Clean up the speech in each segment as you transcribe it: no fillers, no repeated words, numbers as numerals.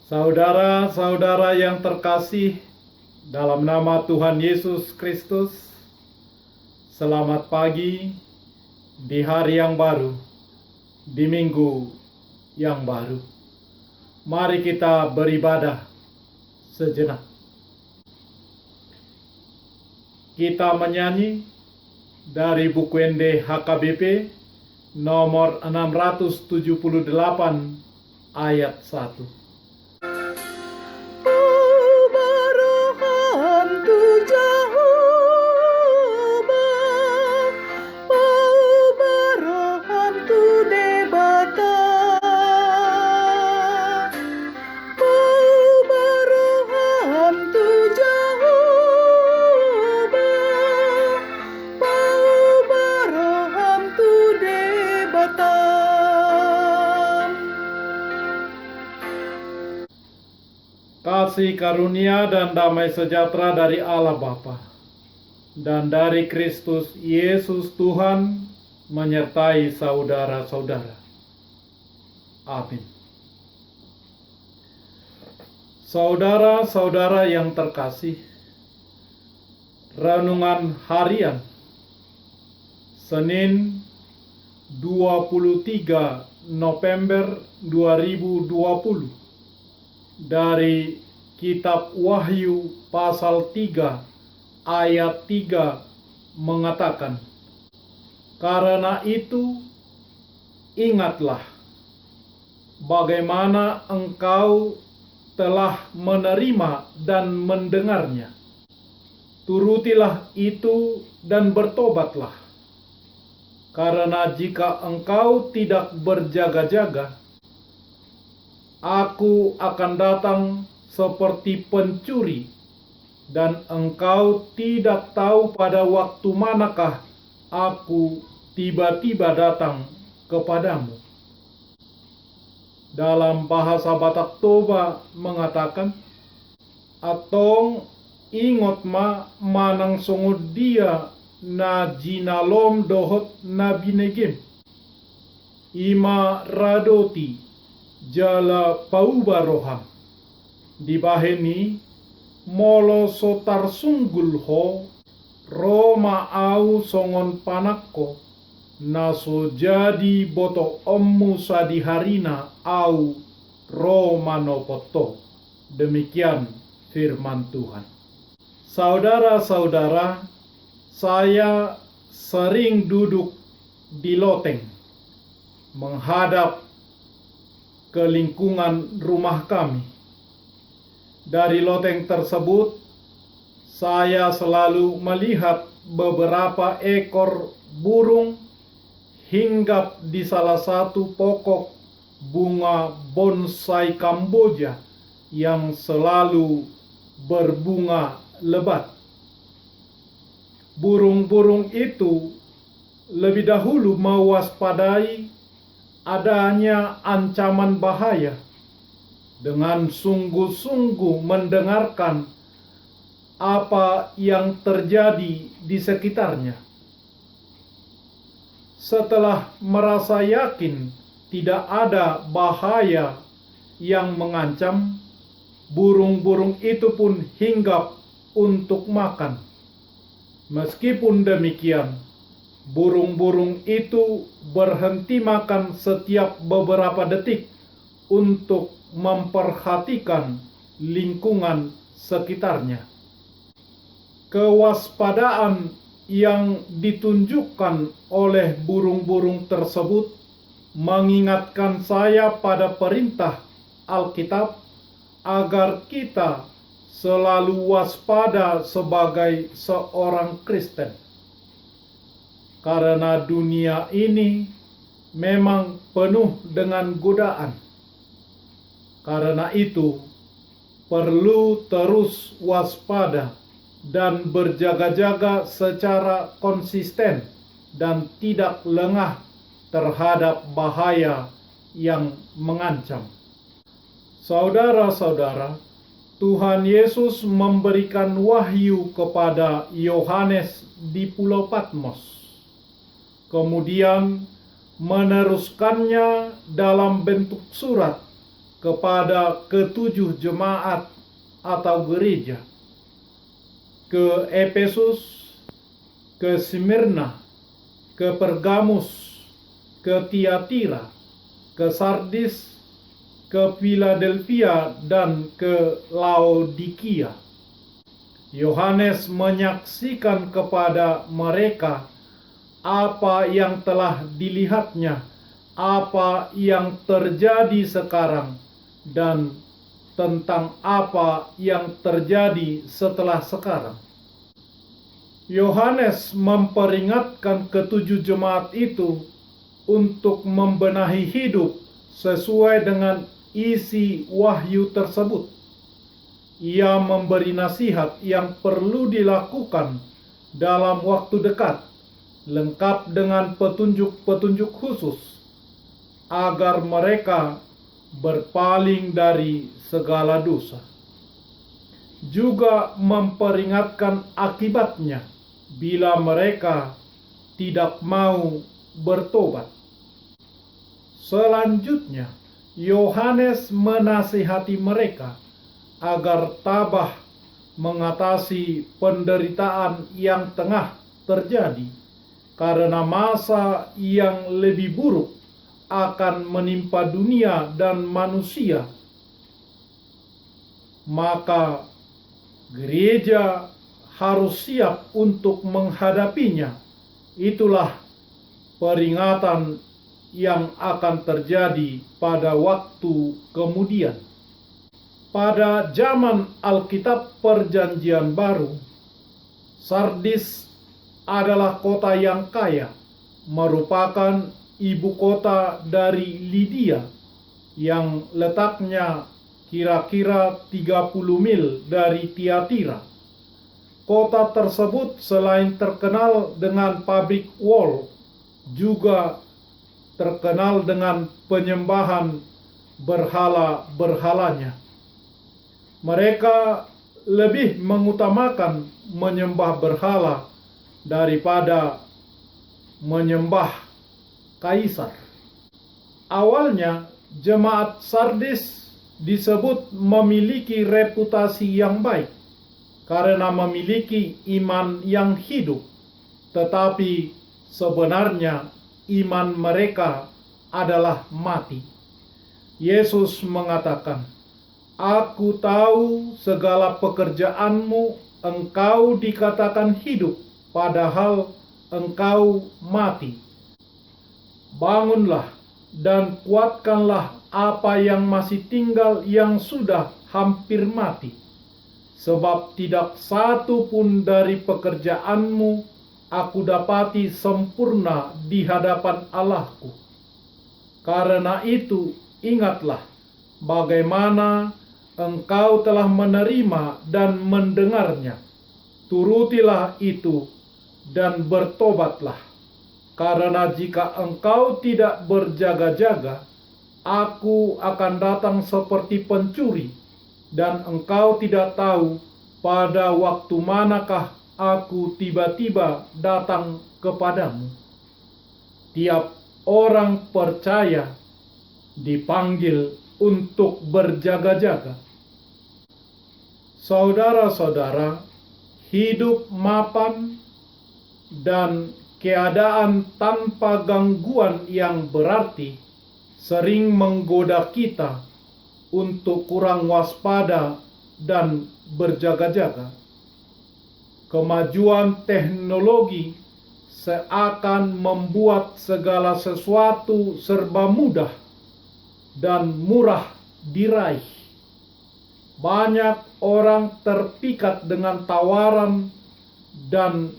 Saudara-saudara yang terkasih, dalam nama Tuhan Yesus Kristus, selamat pagi di hari yang baru, di minggu yang baru. Mari kita beribadah sejenak. Kita menyanyi dari buku ND HKBP nomor 678 ayat 1. Kasih karunia dan damai sejahtera dari Allah Bapa dan dari Kristus Yesus Tuhan menyertai saudara-saudara. Amin. Saudara-saudara yang terkasih, renungan harian Senin 23 November 2020 dari Kitab Wahyu pasal 3 ayat 3 mengatakan, "Karena itu ingatlah bagaimana engkau telah menerima dan mendengarnya. Turutilah itu dan bertobatlah. Karena jika engkau tidak berjaga-jaga, Aku akan datang seperti pencuri, dan engkau tidak tahu pada waktu manakah aku tiba-tiba datang kepadamu." Dalam bahasa Batak Toba mengatakan, "Atong ingot ma manang songod dia na jinalom dohot na binegem. Ima radoti jala pauba roham. Di baheni molo sotar sunggul ho Roma au songon panakko naso jadi boto ommu sadiharina au Roma nopoto." Demikian firman Tuhan. Saudara-saudara, saya sering duduk di loteng menghadap ke lingkungan rumah kami. Dari loteng tersebut, saya selalu melihat beberapa ekor burung hinggap di salah satu pokok bunga bonsai Kamboja yang selalu berbunga lebat. Burung-burung itu lebih dahulu mewaspadai adanya ancaman bahaya dengan sungguh-sungguh mendengarkan apa yang terjadi di sekitarnya. Setelah merasa yakin tidak ada bahaya yang mengancam, burung-burung itu pun hinggap untuk makan. Meskipun demikian, burung-burung itu berhenti makan setiap beberapa detik untuk memperhatikan lingkungan sekitarnya. Kewaspadaan yang ditunjukkan oleh burung-burung tersebut mengingatkan saya pada perintah Alkitab agar kita selalu waspada sebagai seorang Kristen. Karena dunia ini memang penuh dengan godaan. Karena itu, perlu terus waspada dan berjaga-jaga secara konsisten dan tidak lengah terhadap bahaya yang mengancam. Saudara-saudara, Tuhan Yesus memberikan wahyu kepada Yohanes di Pulau Patmos. Kemudian meneruskannya dalam bentuk surat kepada ketujuh jemaat atau gereja, ke Efesus, ke Smyrna, ke Pergamus, ke Tiatira, ke Sardis, ke Philadelphia, dan ke Laodikia. Yohanes menyaksikan kepada mereka apa yang telah dilihatnya, apa yang terjadi sekarang, dan tentang apa yang terjadi setelah sekarang. Yohanes memperingatkan ketujuh jemaat itu untuk membenahi hidup sesuai dengan isi wahyu tersebut. Ia memberi nasihat yang perlu dilakukan dalam waktu dekat, lengkap dengan petunjuk-petunjuk khusus, agar mereka berpaling dari segala dosa. Juga memperingatkan akibatnya bila mereka tidak mau bertobat. Selanjutnya, Yohanes menasihati mereka agar tabah mengatasi penderitaan yang tengah terjadi, karena masa yang lebih buruk akan menimpa dunia dan manusia. Maka gereja harus siap untuk menghadapinya. Itulah peringatan yang akan terjadi pada waktu kemudian. Pada zaman Alkitab Perjanjian Baru, Sardis adalah kota yang kaya, merupakan ibu kota dari Lydia yang letaknya kira-kira 30 mil dari Tiatira. Kota tersebut selain terkenal dengan pabrik wol, juga terkenal dengan penyembahan berhala-berhalanya. Mereka lebih mengutamakan menyembah berhala daripada menyembah kaisar. Awalnya, jemaat Sardis disebut memiliki reputasi yang baik karena memiliki iman yang hidup, tetapi sebenarnya iman mereka adalah mati. Yesus mengatakan, "Aku tahu segala pekerjaanmu, engkau dikatakan hidup, padahal engkau mati. Bangunlah dan kuatkanlah apa yang masih tinggal yang sudah hampir mati. Sebab tidak satu pun dari pekerjaanmu aku dapati sempurna di hadapan Allahku. Karena itu ingatlah bagaimana engkau telah menerima dan mendengarnya. Turutilah itu dan bertobatlah. Karena jika engkau tidak berjaga-jaga, aku akan datang seperti pencuri, dan engkau tidak tahu pada waktu manakah aku tiba-tiba datang kepadamu. Tiap orang percaya dipanggil untuk berjaga-jaga. Saudara-saudara, hidup mapan dan keadaan tanpa gangguan yang berarti sering menggoda kita untuk kurang waspada dan berjaga-jaga. Kemajuan teknologi seakan membuat segala sesuatu serba mudah dan murah diraih. Banyak orang terpikat dengan tawaran dan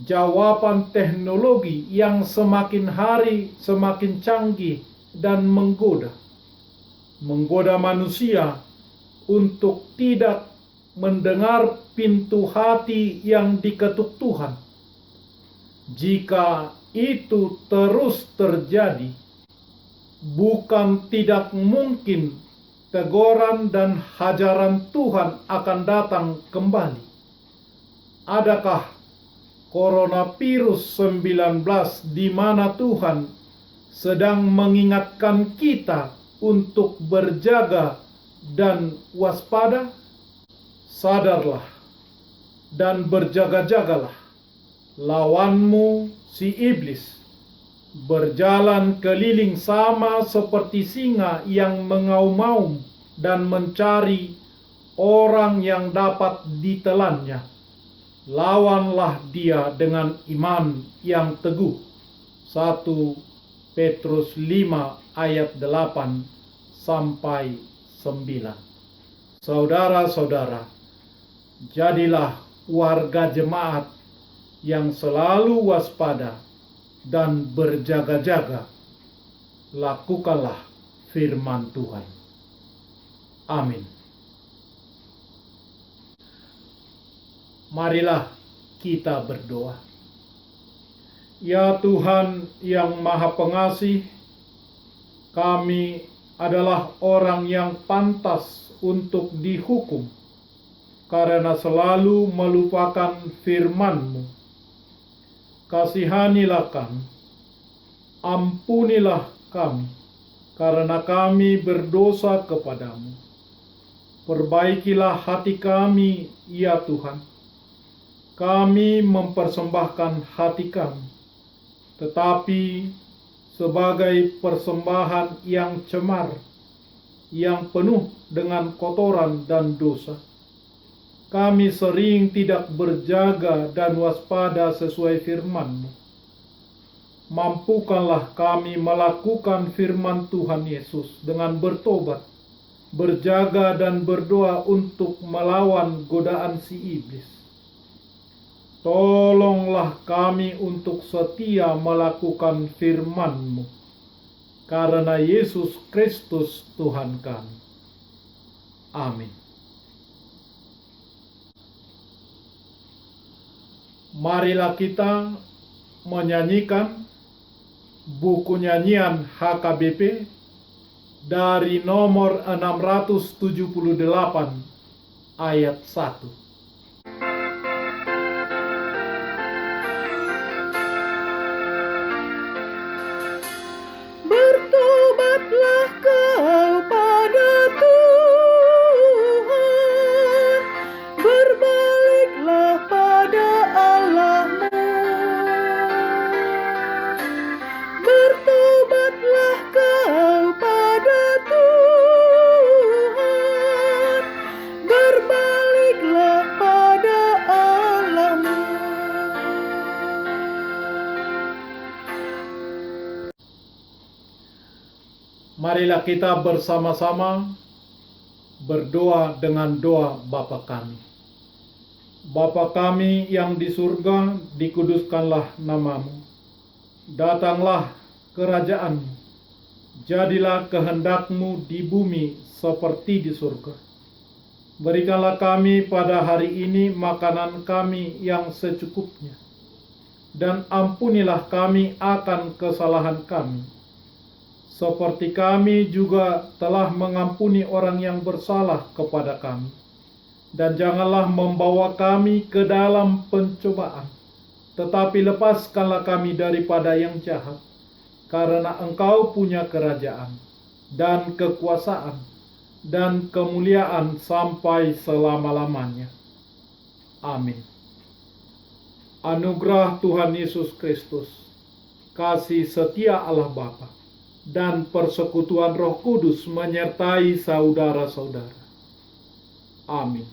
jawaban teknologi yang semakin hari semakin canggih dan menggoda manusia untuk tidak mendengar pintu hati yang diketuk Tuhan. Jika itu terus terjadi, bukan tidak mungkin teguran dan hajaran Tuhan akan datang kembali. Adakah coronavirus 19 di mana Tuhan sedang mengingatkan kita untuk berjaga dan waspada? Sadarlah dan berjaga-jagalah. Lawanmu, si iblis, berjalan keliling sama seperti singa yang mengaum-ngaum dan mencari orang yang dapat ditelannya. Lawanlah dia dengan iman yang teguh. 1 Petrus 5 ayat 8 sampai 9. Saudara-saudara, jadilah warga jemaat yang selalu waspada dan berjaga-jaga. Lakukanlah firman Tuhan. Amin. Marilah kita berdoa. Ya Tuhan yang Maha Pengasih, kami adalah orang yang pantas untuk dihukum karena selalu melupakan firman-Mu. Kasihanilah kami, ampunilah kami, karena kami berdosa kepadamu. Perbaikilah hati kami, ya Tuhan. Kami mempersembahkan hati kami, tetapi sebagai persembahan yang cemar, yang penuh dengan kotoran dan dosa. Kami sering tidak berjaga dan waspada sesuai firman-Mu. Mampukanlah kami melakukan firman Tuhan Yesus dengan bertobat, berjaga dan berdoa untuk melawan godaan si iblis. Tolonglah kami untuk setia melakukan firman-Mu, karena Yesus Kristus Tuhan kami. Amin. Marilah kita menyanyikan buku nyanyian HKBP dari nomor 678 ayat 1. Bertobatlah kau pada Tuhan, berbaliklah pada Allah-Mu. Bertobatlah kau pada Tuhan, berbaliklah pada Allah-Mu. Marilah kita bersama-sama berdoa dengan doa Bapa kami. Bapa kami yang di surga, dikuduskanlah nama-Mu. Datanglah kerajaan-Mu. Jadilah kehendak-Mu di bumi seperti di surga. Berikanlah kami pada hari ini makanan kami yang secukupnya. Dan ampunilah kami akan kesalahan kami, seperti kami juga telah mengampuni orang yang bersalah kepada kami. Dan janganlah membawa kami ke dalam pencobaan, tetapi lepaskanlah kami daripada yang jahat. Karena Engkau punya kerajaan, dan kekuasaan, dan kemuliaan sampai selama-lamanya. Amin. Anugerah Tuhan Yesus Kristus, kasih setia Allah Bapa, dan persekutuan Roh Kudus menyertai saudara-saudara. Amin.